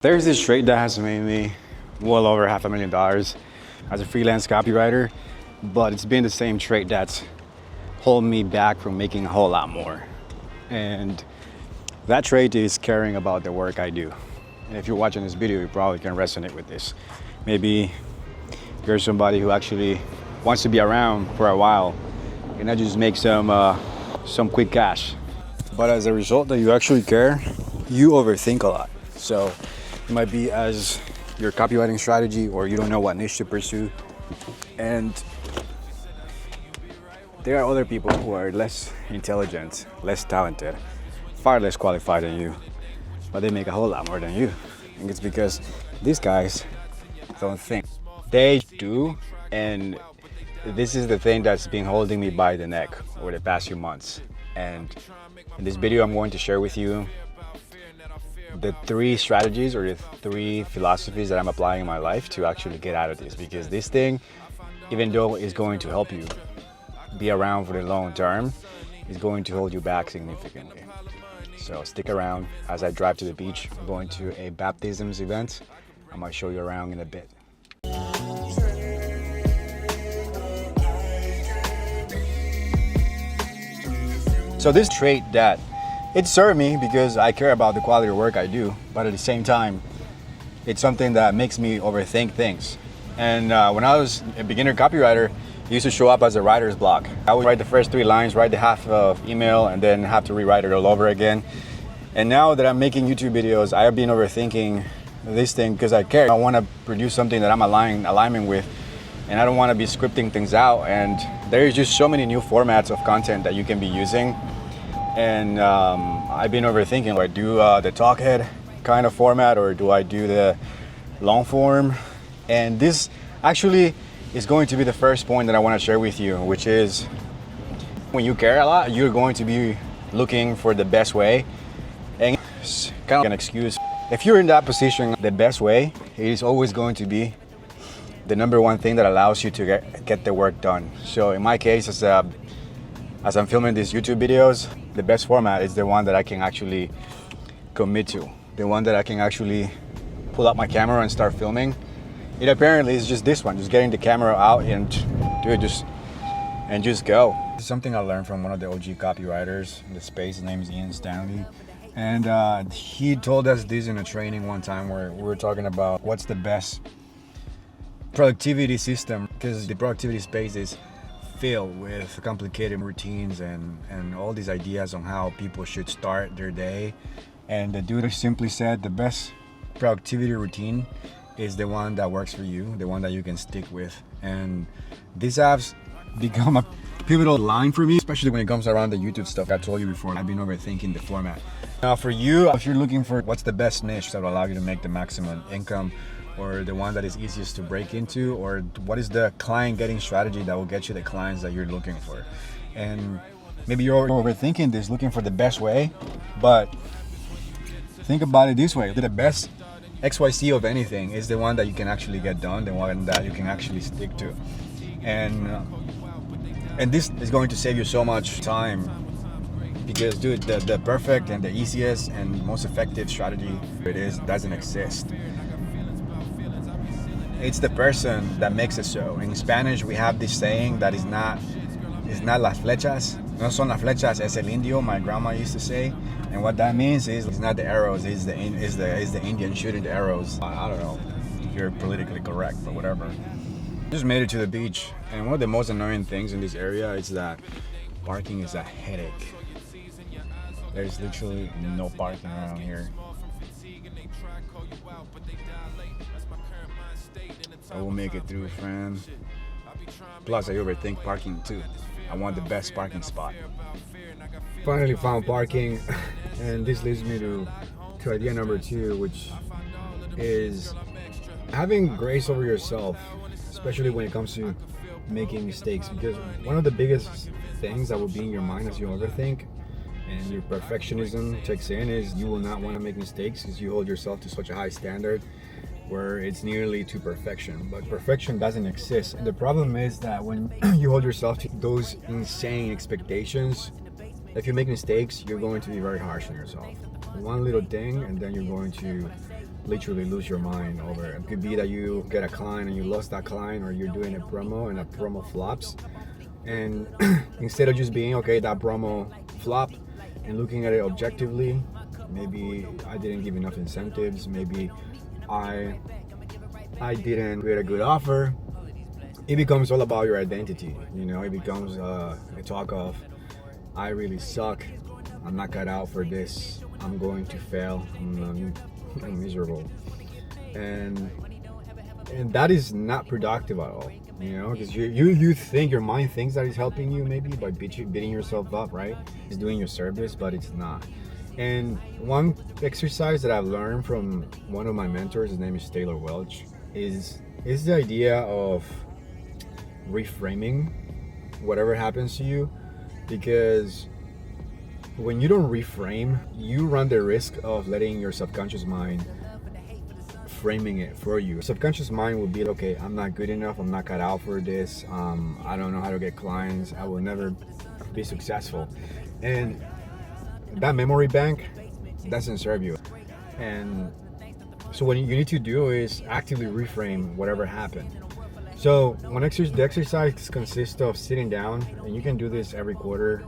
There's this trait that has made me well over $500,000 as a freelance copywriter, but it's been the same trait that's holding me back from making a whole lot more. And that trait is caring about the work I do. And if you're watching this video, you probably can resonate with this. Maybe you're somebody who actually wants to be around for a while and not just make some quick cash. But as a result that you actually care, you overthink a lot. So it might be as your copywriting strategy, or you don't know what niche to pursue. And there are other people who are less intelligent, less talented, far less qualified than you, but they make a whole lot more than you. And it's because these guys don't think. They do, and this is the thing that's been holding me by the neck over the past few months. And in this video, I'm going to share with you the 3 strategies or the 3 philosophies that I'm applying in my life to actually get out of this. Because this thing, even though it's going to help you be around for the long term, is going to hold you back significantly. So stick around as I drive to the beach. I'm going to a baptisms event. I'm going to show you around in a bit. So this trait that it served me because I care about the quality of work I do, but at the same time, it's something that makes me overthink things. And when I was a beginner copywriter, it used to show up as a writer's block. I would write the first 3 lines, write the half of email, and then have to rewrite it all over again. And now that I'm making YouTube videos, I have been overthinking this thing because I care. I want to produce something that I'm alignment with, and I don't want to be scripting things out. And there's just so many new formats of content that you can be using. And I've been overthinking, do I do the talkhead kind of format, or do I do the long form? And this actually is going to be the first point that I want to share with you, which is when you care a lot, you're going to be looking for the best way. And it's kind of an excuse. If you're in that position, the best way is always going to be the number one thing that allows you to get the work done. So in my case, as I'm filming these YouTube videos, the best format is the one that I can actually commit to. The one that I can actually pull out my camera and start filming. It apparently is just this one, just getting the camera out and do it just go. This is something I learned from one of the OG copywriters in the space. His name is Ian Stanley. And he told us this in a training one time where we were talking about what's the best productivity system, because the productivity space is filled with complicated routines and all these ideas on how people should start their day. And the dude simply said the best productivity routine is the one that works for you, the one that you can stick with. And these apps become a pivotal line for me, especially when it comes around the YouTube stuff. I told you before, I've been overthinking the format. Now for you, if you're looking for what's the best niche that will allow you to make the maximum income, or the one that is easiest to break into, or what is the client getting strategy that will get you the clients that you're looking for. And maybe you're overthinking this, looking for the best way, but think about it this way. The best XYZ of anything is the one that you can actually get done, the one that you can actually stick to. And this is going to save you so much time, because dude, the perfect and the easiest and most effective strategy doesn't exist. It's the person that makes it so. In Spanish, we have this saying that is not las flechas. No son las flechas, es el indio, my grandma used to say. And what that means is it's not the arrows, it's the Indian shooting the arrows. I don't know if you're politically correct, but whatever. Just made it to the beach, and one of the most annoying things in this area is that parking is a headache. There's literally no parking around here. I will make it through, friend. Plus, I overthink parking too. I want the best parking spot. Finally found parking, and this leads me to idea number 2, which is having grace over yourself, especially when it comes to making mistakes. Because one of the biggest things that will be in your mind as you overthink and your perfectionism takes in is you will not want to make mistakes, because you hold yourself to such a high standard where it's nearly to perfection. But perfection doesn't exist. And the problem is that when you hold yourself to those insane expectations, if you make mistakes, you're going to be very harsh on yourself. One little thing, and then you're going to literally lose your mind over. It could be that you get a client and you lost that client, or you're doing a promo and a promo flops, and instead of just being okay, that promo flop, and looking at it objectively, maybe I didn't give enough incentives, maybe I didn't create a good offer. It becomes all about your identity. It becomes a talk of, I really suck, I'm not cut out for this, I'm going to fail, I'm miserable, and that is not productive at all. Because you think, your mind thinks that it's helping you, maybe by beating yourself up, right? It's doing your service, but it's not. And one exercise that I've learned from one of my mentors, his name is Taylor Welch, is the idea of reframing whatever happens to you. Because when you don't reframe, you run the risk of letting your subconscious mind framing it for you. Subconscious mind will be, okay, I'm not good enough, I'm not cut out for this, I don't know how to get clients, I will never be successful. And that memory bank doesn't serve you. And so what you need to do is actively reframe whatever happened. So the exercise consists of sitting down, and you can do this every quarter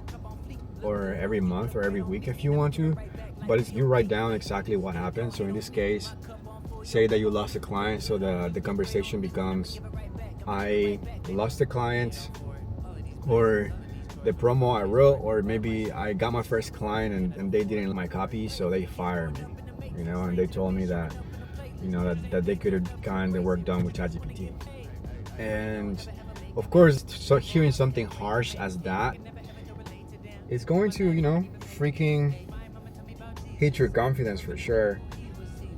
or every month or every week if you want to, but you write down exactly what happened. So in this case, say that you lost a client, so the conversation becomes, I lost a client, or the promo I wrote, or maybe I got my first client and they didn't like my copy, so they fired me, and they told me that that they could have gotten the work done with ChatGPT. And of course, so hearing something harsh as that, it's going to freaking hit your confidence for sure.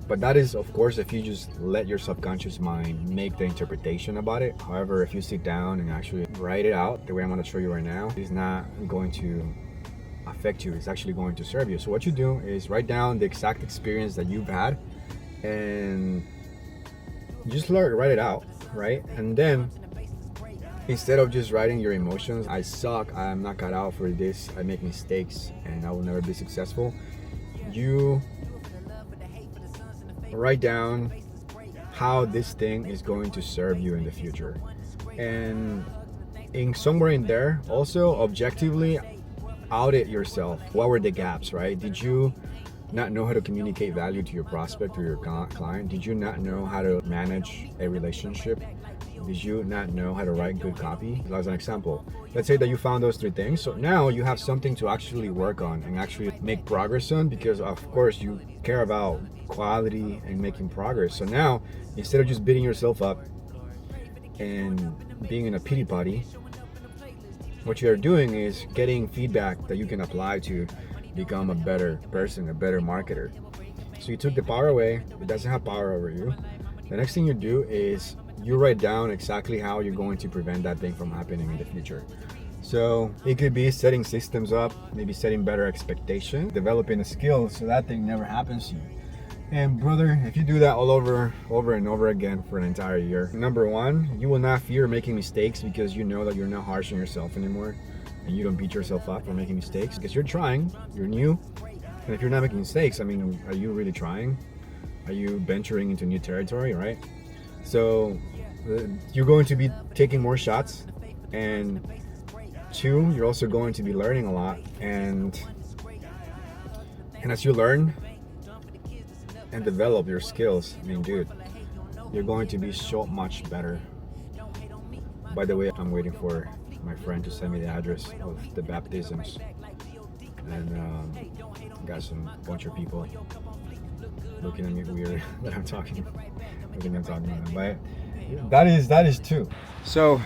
But that is, of course, if you just let your subconscious mind make the interpretation about it. However, if you sit down and actually write it out the way I'm going to show you right now, it's not going to affect you. It's actually going to serve you. So what you do is write down the exact experience that you've had, and just write it out, right? And then instead of just writing your emotions, I suck, I'm not cut out for this, I make mistakes, and I will never be successful, you write down how this thing is going to serve you in the future. And somewhere in there, also objectively audit yourself. What were the gaps, right? Did you not know how to communicate value to your prospect or your client? Did you not know how to manage a relationship? Did you not know how to write good copy? As an example, let's say that you found those 3 things. So now you have something to actually work on and actually make progress on, because of course you care about quality and making progress. So now, instead of just beating yourself up and being in a pity party, what you're doing is getting feedback that you can apply to become a better person, a better marketer. So you took the power away, it doesn't have power over you. The next thing you do is you write down exactly how you're going to prevent that thing from happening in the future. So it could be setting systems up, maybe setting better expectations, developing a skill so that thing never happens to you. And brother, if you do that all over and over again for an entire year, number one, you will not fear making mistakes, because you know that you're not harsh on yourself anymore, and you don't beat yourself up for making mistakes, because you're trying, you're new. And if you're not making mistakes, I mean, are you really trying? Are you venturing into new territory, right? So you're going to be taking more shots, and 2, you're also going to be learning a lot, and as you learn and develop your skills, I mean, dude, you're going to be so much better. By the way, I'm waiting for my friend to send me the address of the baptisms, and got some bunch of people looking at me weird that I'm talking about them. But that is too. So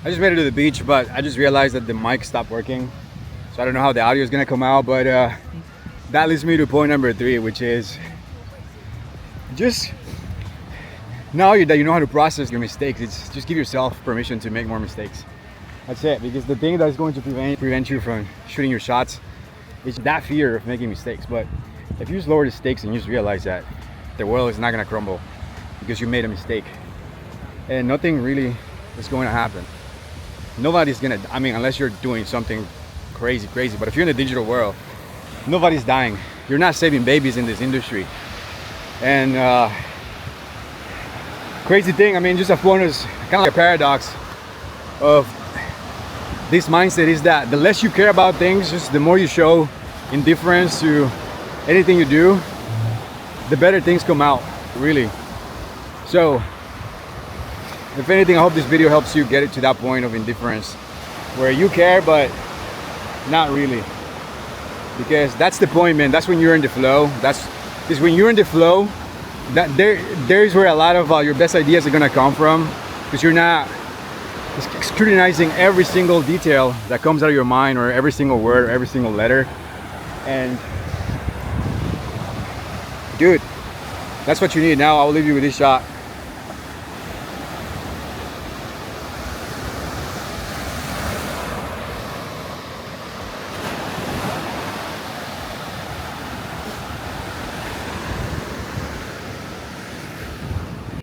I just made it to the beach, but I just realized that the mic stopped working, so I don't know how the audio is gonna come out. But that leads me to point number 3, which is just now that you know how to process your mistakes, it's just give yourself permission to make more mistakes. That's it. Because the thing that is going to prevent you from shooting your shots is that fear of making mistakes. But if you just lower the stakes and you just realize that the world is not going to crumble because you made a mistake, and nothing really is going to happen. Nobody's going to, I mean, unless you're doing something crazy, but if you're in the digital world, nobody's dying. You're not saving babies in this industry. And crazy thing, I mean, just a bonus, kind of like a paradox of this mindset is that the less you care about things, just the more you show indifference to anything you do, the better things come out, really. So if anything, I hope this video helps you get it to that point of indifference where you care but not really, because that's the point, man. That's when you're in the flow. That's because when you're in the flow, that there's where a lot of your best ideas are gonna come from, because you're not scrutinizing every single detail that comes out of your mind, or every single word, or every single letter. And dude, that's what you need. Now I'll leave you with this shot.